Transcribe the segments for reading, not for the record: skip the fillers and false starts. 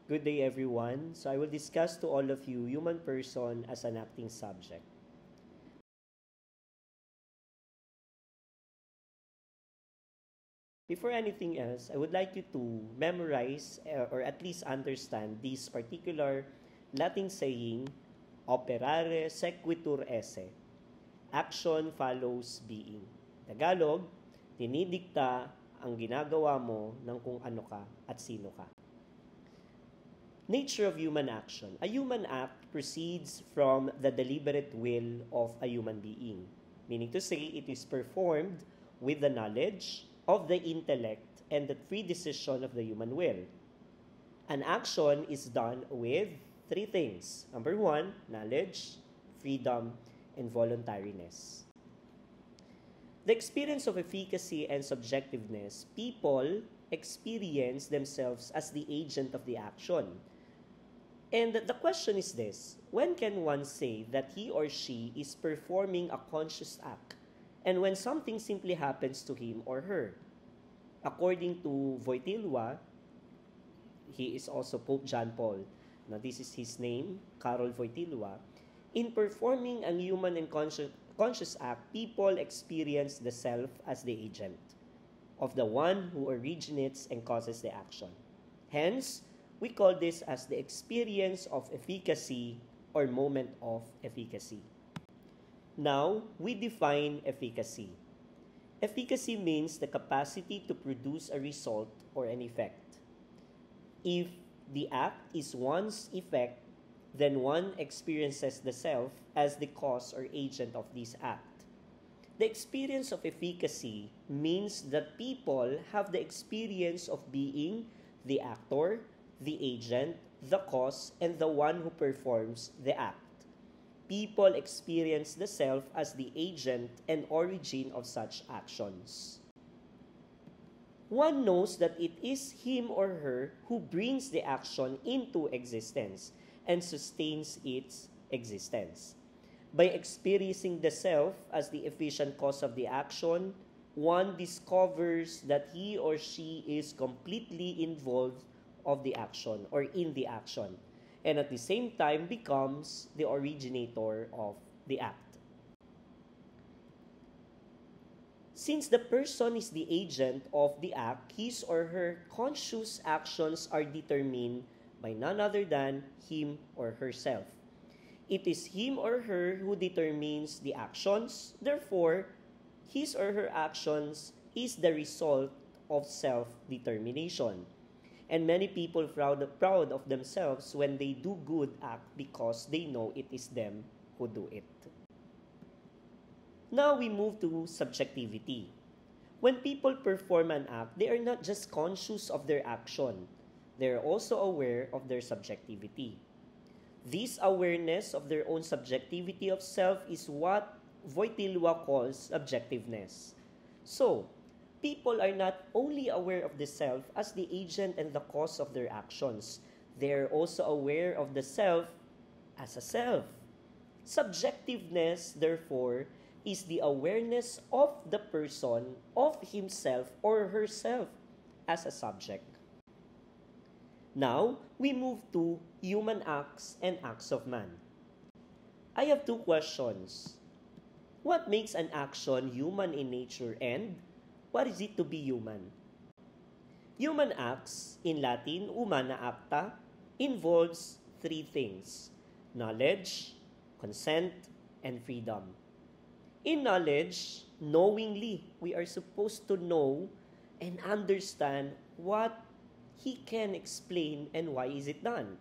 Good day, everyone. So I will discuss to all of you human person as an acting subject. Before anything else, I would like you to memorize or at least understand this particular Latin saying, operare sequitur esse. Action follows being. Tagalog, dinidikta ang ginagawa mo ng kung ano ka at sino ka. Nature of human action. A human act proceeds from the deliberate will of a human being. Meaning to say, it is performed with the knowledge of the intellect and the free decision of the human will. An action is done with three things. Number one, knowledge, freedom, and voluntariness. The experience of efficacy and subjectiveness, people experience themselves as the agent of the action. And the question is this, when can one say that he or she is performing a conscious act and when something simply happens to him or her? According to Wojtyła, he is also Pope John Paul. Now this is his name, Karol Wojtyła. In performing a human and conscious act, people experience the self as the agent of the one who originates and causes the action. Hence, we call this as the experience of efficacy or moment of efficacy. Now, we define efficacy. Efficacy means the capacity to produce a result or an effect. If the act is one's effect, then one experiences the self as the cause or agent of this act. The experience of efficacy means that people have the experience of being the actor, the agent, the cause, and the one who performs the act. People experience the self as the agent and origin of such actions. One knows that it is him or her who brings the action into existence and sustains its existence. By experiencing the self as the efficient cause of the action, one discovers that he or she is completely involved of the action or in the action, and at the same time becomes the originator of the act. Since the person is the agent of the act, his or her conscious actions are determined by none other than him or herself. It is him or her who determines the actions, therefore, his or her actions is the result of self-determination. And many people proud of themselves when they do good act because they know it is them who do it. Now we move to subjectivity. When people perform an act, they are not just conscious of their action. They are also aware of their subjectivity. This awareness of their own subjectivity of self is what Wojtyła calls objectiveness. So, people are not only aware of the self as the agent and the cause of their actions, they are also aware of the self as a self. Subjectiveness, therefore, is the awareness of the person of himself or herself as a subject. Now, we move to human acts and acts of man. I have two questions. What makes an action human in nature and what is it to be human? Human acts, in Latin, humana acta, involves three things: knowledge, consent, and freedom. In knowledge, knowingly, we are supposed to know and understand what he can explain and why is it done.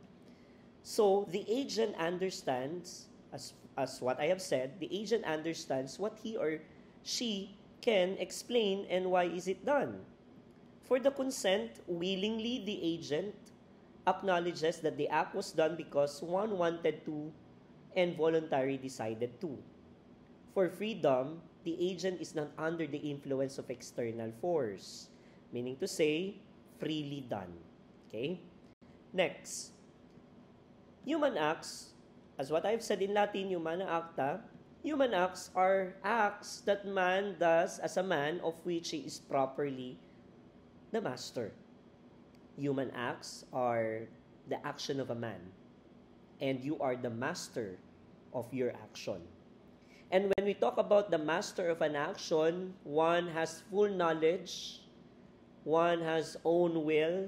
So, the agent understands, as what I have said, the agent understands what he or she can explain and why is it done. For the consent, willingly the agent acknowledges that the act was done because one wanted to and voluntarily decided to. For freedom, the agent is not under the influence of external force, meaning to say, freely done. Okay? Next, human acts, as what I've said in Latin, humana acta, human acts are acts that man does as a man of which he is properly the master. Human acts are the action of a man, and you are the master of your action. And when we talk about the master of an action, one has full knowledge, one has own will,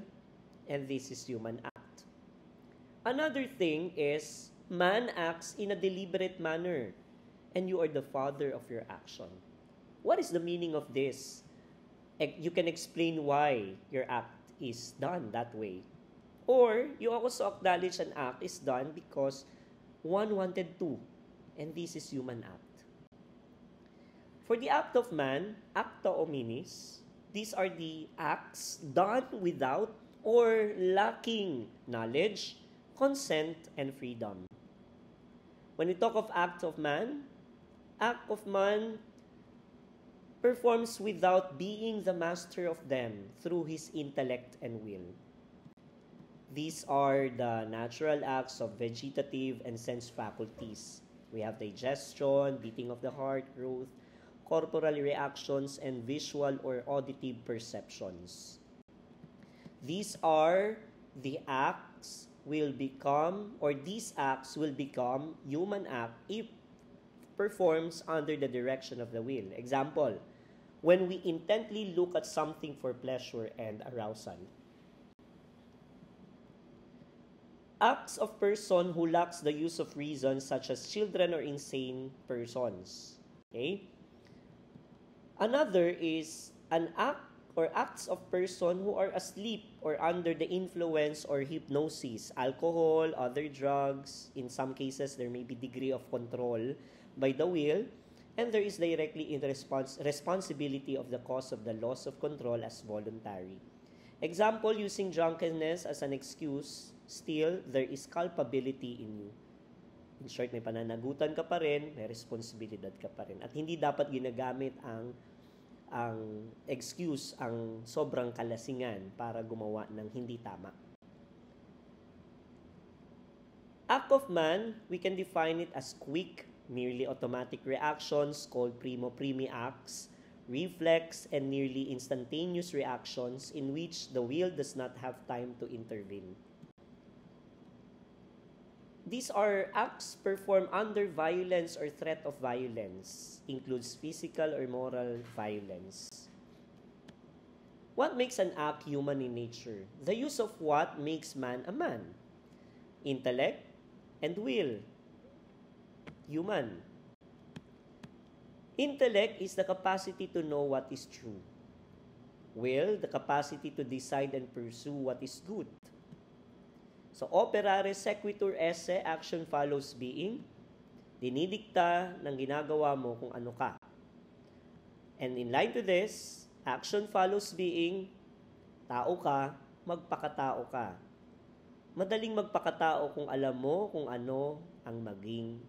and this is human act. Another thing is, man acts in a deliberate manner, and you are the father of your action. What is the meaning of this? You can explain why your act is done that way. Or, you also acknowledge an act is done because one wanted to, and this is human act. For the act of man, acta hominis, these are the acts done without or lacking knowledge, consent, and freedom. When we talk of act of man performs without being the master of them through his intellect and will. These are the natural acts of vegetative and sense faculties. We have digestion, beating of the heart, growth, corporal reactions, and visual or auditive perceptions. These are the acts these acts will become human act if performs under the direction of the will. Example, when we intently look at something for pleasure and arousal. Acts of person who lacks the use of reason, such as children or insane persons. Okay? Another is an act or acts of person who are asleep or under the influence or hypnosis, alcohol, other drugs. In some cases, there may be degree of control by the will, and there is directly in the responsibility of the cause of the loss of control as voluntary. Example, using drunkenness as an excuse, still, there is culpability in you. In short, may pananagutan ka pa rin, may responsibilidad ka pa rin. At hindi dapat ginagamit ang excuse, ang sobrang kalasingan para gumawa ng hindi tama. Act of man, we can define it as quick, merely automatic reactions called primo-primi acts, reflex, and nearly instantaneous reactions in which the will does not have time to intervene. These are acts performed under violence or threat of violence, includes physical or moral violence. What makes an act human in nature? The use of what makes man a man? Intellect and will. Human. Intellect is the capacity to know what is true. Will, the capacity to decide and pursue what is good. So, operare sequitur esse, action follows being. Dinidikta ng ginagawa mo kung ano ka. And in line to this, action follows being, tao ka, magpakatao ka. Madaling magpakatao kung alam mo kung ano ang maging